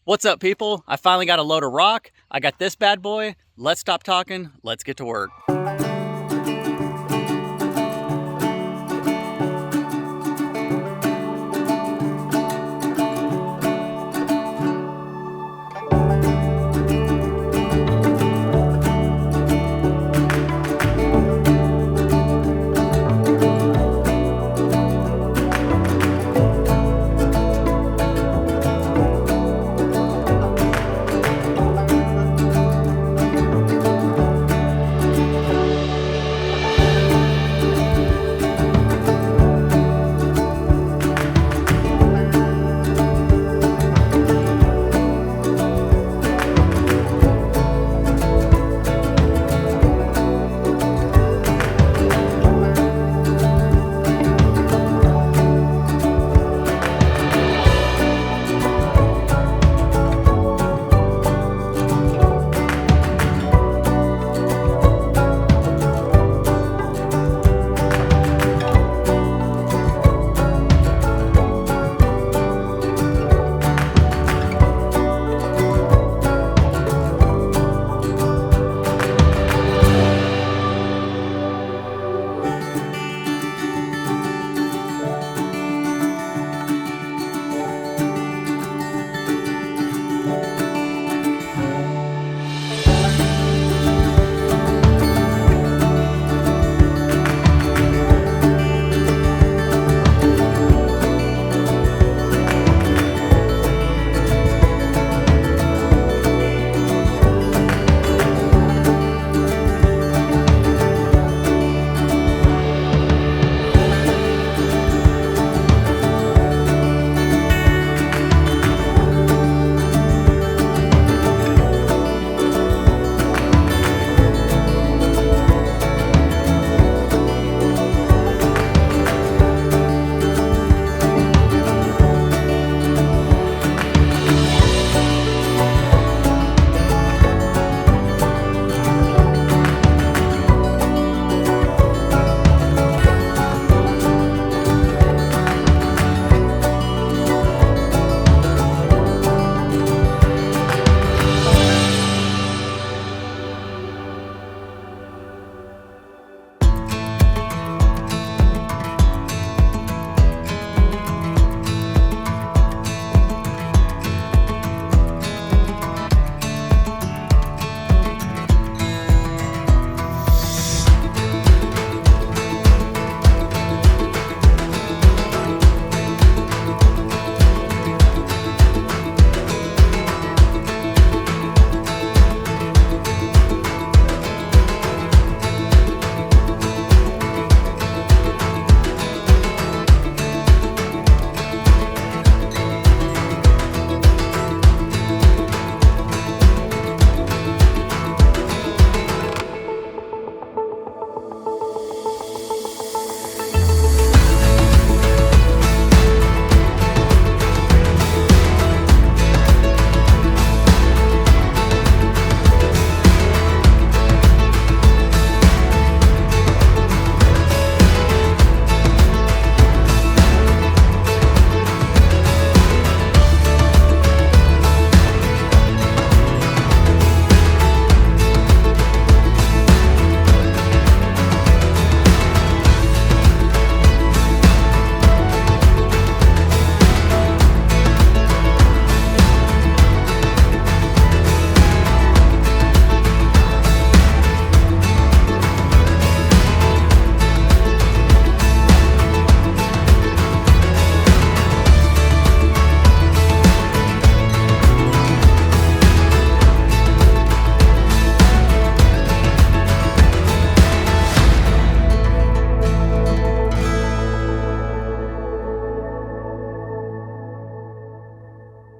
What's up, people? I finally got a load of rock. I got this bad boy. Let's stop talking. Let's get to work.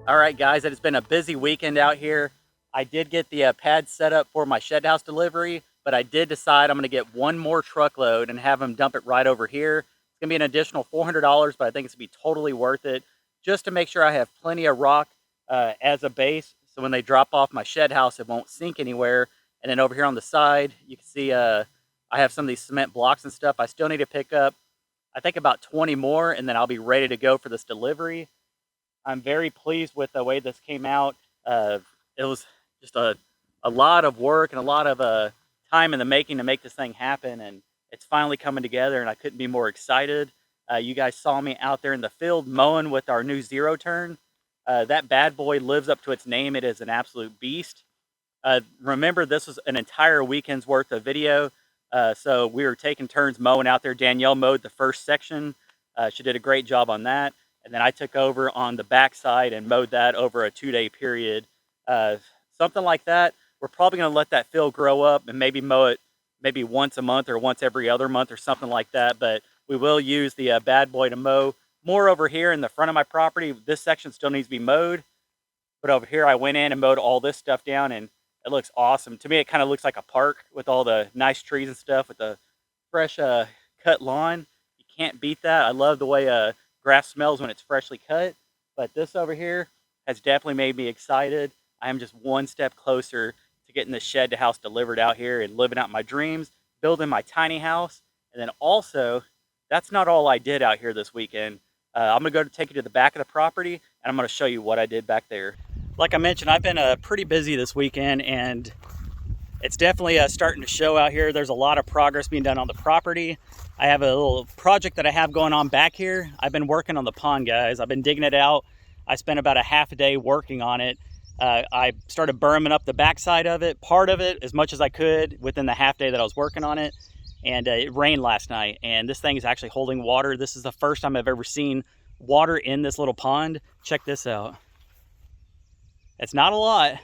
All right, guys, it has been a busy weekend out here. I did get the pad set up for my shed house delivery, but I did decide I'm going to get one more truckload and have them dump it right over here. It's going to be an additional $400, but I think it's going to be totally worth it just to make sure I have plenty of rock as a base. So when they drop off my shed house, it won't sink anywhere. And then over here on the side, you can see I have some of these cement blocks and stuff. I still need to pick up, I think, about 20 more, and then I'll be ready to go for this delivery. I'm very pleased with the way this came out. It was just a lot of work and a lot of time in the making to make this thing happen, and it's finally coming together, and I couldn't be more excited. You guys saw me out there in the field mowing with our new zero turn. That bad boy lives up to its name. It is an absolute beast. Remember, this was an entire weekend's worth of video. So we were taking turns mowing out there. Danielle mowed the first section. She did a great job on that. And then I took over on the backside and mowed that over a 2-day period. Something like that. We're probably going to let that field grow up and maybe mow it maybe once a month or once every other month or something like that. But we will use the bad boy to mow more over here in the front of my property. This section still needs to be mowed. But over here, I went in and mowed all this stuff down, and it looks awesome. To me, it kind of looks like a park with all the nice trees and stuff with the fresh cut lawn. You can't beat that. I love the way grass smells when it's freshly cut. But this over here has definitely made me excited. I am just one step closer to getting the shed to house delivered out here and living out my dreams, building my tiny house. And then also, that's not all I did out here this weekend. I'm going to take you to the back of the property, and I'm going to show you what I did back there. Like I mentioned, I've been pretty busy this weekend, and it's definitely starting to show out here. There's a lot of progress being done on the property. I have a little project that I have going on back here. I've been working on the pond, guys. I've been digging it out. I spent about a half a day working on it. I started berming up the backside of it, part of it, as much as I could within the half day that I was working on it. And it rained last night, and this thing is actually holding water. This is the first time I've ever seen water in this little pond. Check this out. It's not a lot,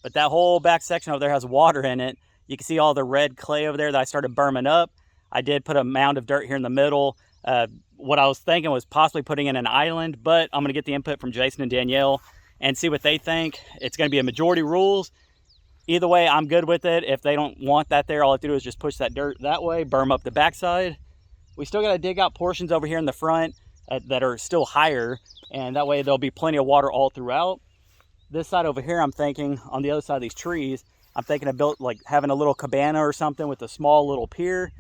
but that whole back section over there has water in it. You can see all the red clay over there that I started berming up. I did put a mound of dirt here in the middle. What I was thinking was possibly putting in an island, but I'm gonna get the input from Jason and Danielle and see what they think. It's gonna be a majority rules. Either way, I'm good with it. If they don't want that there, all I have to do is just push that dirt that way, berm up the backside. We still gotta dig out portions over here in the front that are still higher, and that way there'll be plenty of water all throughout. This side over here, I'm thinking, on the other side of these trees, I'm thinking of having a little cabana or something with a small little pier.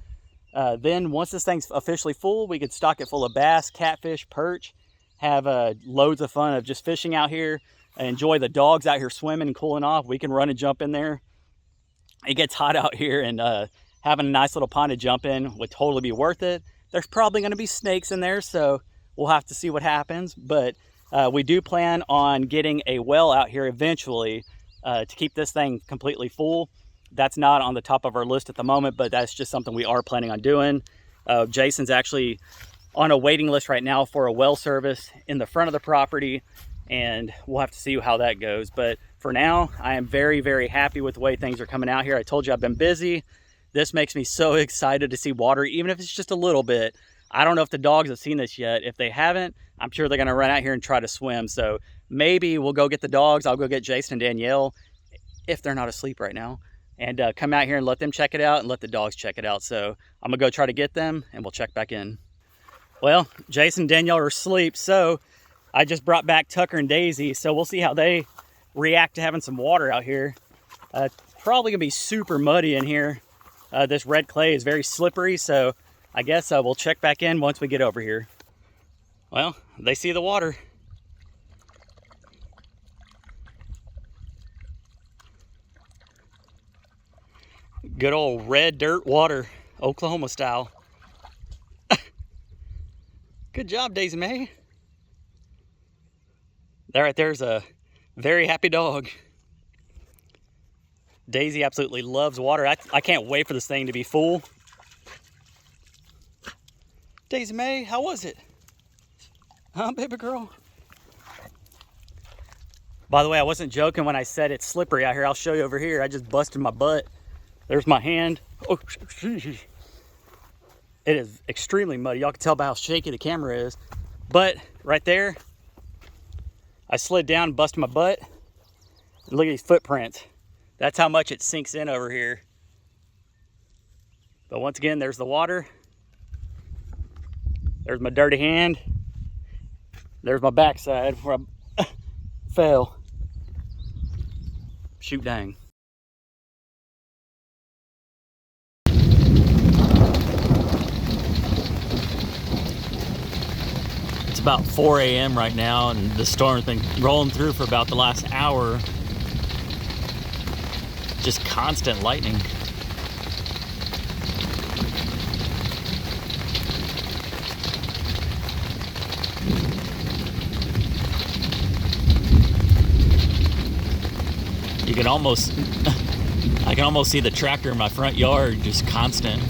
Then once this thing's officially full, we could stock it full of bass, catfish, perch, have loads of fun of just fishing out here, and enjoy the dogs out here swimming and cooling off. We can run and jump in there. It gets hot out here, and having a nice little pond to jump in would totally be worth it. There's probably going to be snakes in there, so we'll have to see what happens. But we do plan on getting a well out here eventually to keep this thing completely full. That's not on the top of our list at the moment, but that's just something we are planning on doing. Jason's actually on a waiting list right now for a well service in the front of the property, and we'll have to see how that goes. But for now, I am very, very happy with the way things are coming out here. I told you I've been busy. This makes me so excited to see water, even if it's just a little bit. I don't know if the dogs have seen this yet. If they haven't, I'm sure they're gonna run out here and try to swim. So maybe we'll go get the dogs. I'll go get Jason and Danielle, if they're not asleep right now, and come out here and let them check it out and let the dogs check it out. So I'm gonna go try to get them, and we'll check back in. Well, Jason and Danielle are asleep, so I just brought back Tucker and Daisy, so we'll see how they react to having some water out here. Probably gonna be super muddy in here. This red clay is very slippery, so I guess we'll check back in once we get over here. Well, they see the water. Good old red dirt water, Oklahoma style. Good job, Daisy Mae. That right there's a very happy dog. Daisy absolutely loves water. I can't wait for this thing to be full. Daisy Mae, how was it? Huh, baby girl? By the way, I wasn't joking when I said it's slippery out here. I'll show you over here. I just busted my butt. There's my hand. Oh, it is extremely muddy. Y'all can tell by how shaky the camera is. But right there, I slid down and busted my butt. And look at these footprints. That's how much it sinks in over here. But once again, there's the water. There's my dirty hand. There's my backside where I fell. Shoot dang. about 4 a.m. right now, and the storm's been rolling through for about the last hour. Just constant lightning. You can almost, I can almost see the tractor in my front yard, just constant.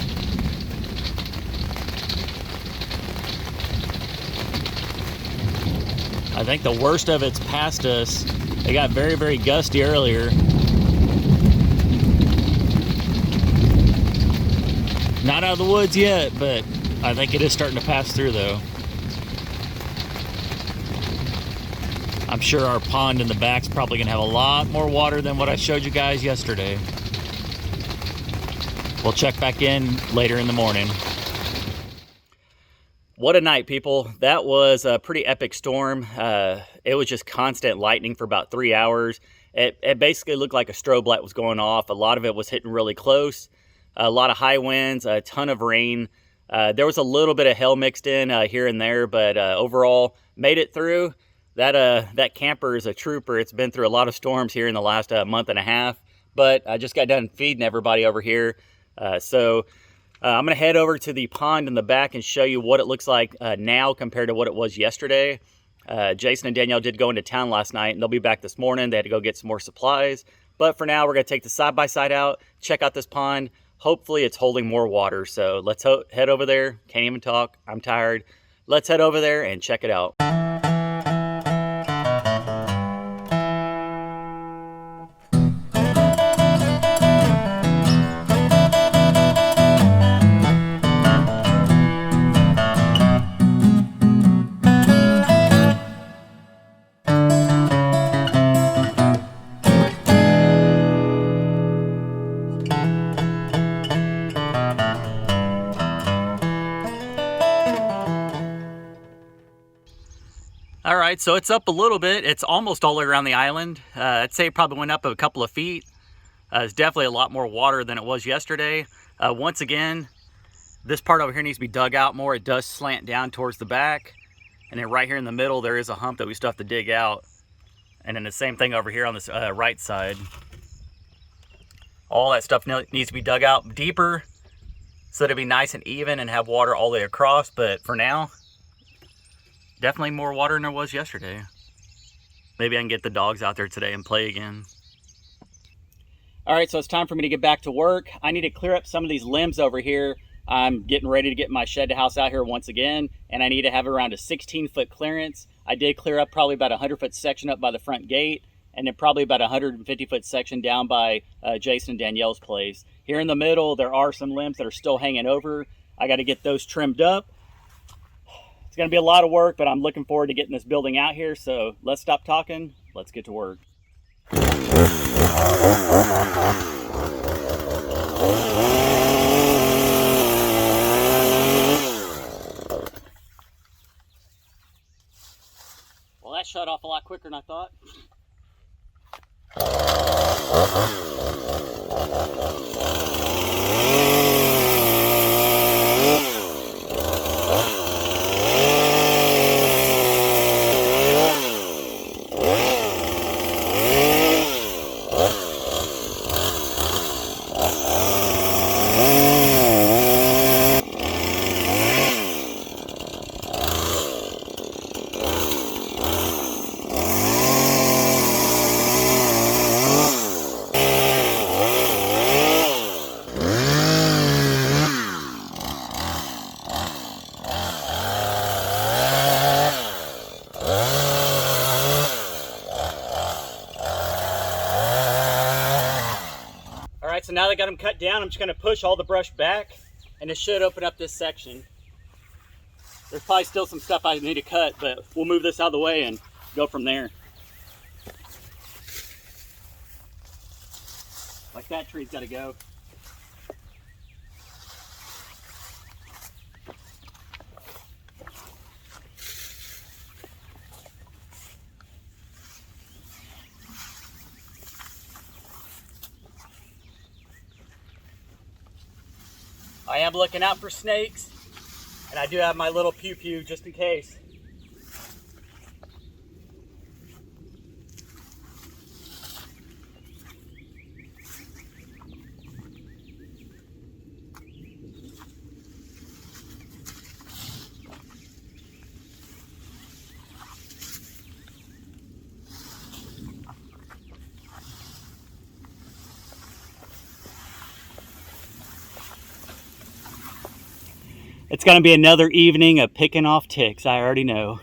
I think the worst of it's past us. It got very, very gusty earlier. Not out of the woods yet, but I think it is starting to pass through though. I'm sure our pond in the back's probably gonna have a lot more water than what I showed you guys yesterday. We'll check back in later in the morning. What a night, people. That was a pretty epic storm. It was just constant lightning for about 3 hours. It basically looked like a strobe light was going off. A lot of it was hitting really close. A lot of high winds, a ton of rain. There was a little bit of hail mixed in here and there, but overall made it through. That camper is a trooper. It's been through a lot of storms here in the last month and a half, but I just got done feeding everybody over here. I'm going to head over to the pond in the back and show you what it looks like now compared to what it was yesterday. Jason and Danielle did go into town last night, and they'll be back this morning. They had to go get some more supplies. But for now, we're going to take the side-by-side out, check out this pond. Hopefully, it's holding more water. So let's head over there. Can't even talk. I'm tired. Let's head over there and check it out. All right, so it's up a little bit. It's almost all the way around the island. I'd say it probably went up a couple of feet. It's definitely a lot more water than it was yesterday. Once again, this part over here needs to be dug out more. It does slant down towards the back. And then right here in the middle, there is a hump that we still have to dig out. And then the same thing over here on this right side. All that stuff needs to be dug out deeper so that it'd be nice and even and have water all the way across. But for now, definitely more water than there was yesterday. Maybe I can get the dogs out there today and play again. All right, so it's time for me to get back to work. I need to clear up some of these limbs over here. I'm getting ready to get my shed house out here once again, and I need to have around a 16-foot clearance. I did clear up probably about a 100-foot section up by the front gate, and then probably about a 150-foot section down by Jason and Danielle's place. Here in the middle, there are some limbs that are still hanging over. I got to get those trimmed up. It's going to be a lot of work, but I'm looking forward to getting this building out here. So let's stop talking. Let's get to work. Well, that shut off a lot quicker than I thought. So now that I got them cut down, I'm just going to push all the brush back, and it should open up this section. There's probably still some stuff I need to cut, but we'll move this out of the way and go from there. Like that tree's got to go. I am looking out for snakes, and I do have my little pew-pew just in case. It's gonna be another evening of picking off ticks, I already know.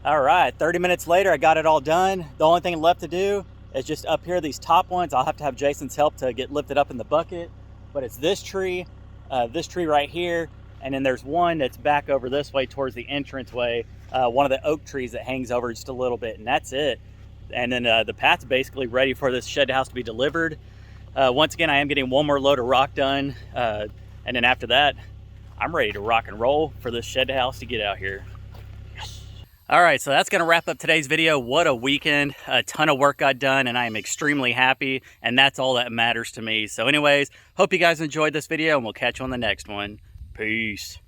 All right, 30 minutes later, I got it all done. The only thing left to do is just up here, these top ones. I'll have to have Jason's help to get lifted up in the bucket, but it's this tree right here, and then there's one that's back over this way towards the entranceway, one of the oak trees that hangs over just a little bit, and that's it. And then the path's basically ready for this shed house to be delivered. Once again, I am getting one more load of rock done, and then after that, I'm ready to rock and roll for this shed house to get out here. All right, so that's gonna wrap up today's video. What a weekend. A ton of work got done and I am extremely happy, and that's all that matters to me. So anyways, hope you guys enjoyed this video and we'll catch you on the next one. Peace.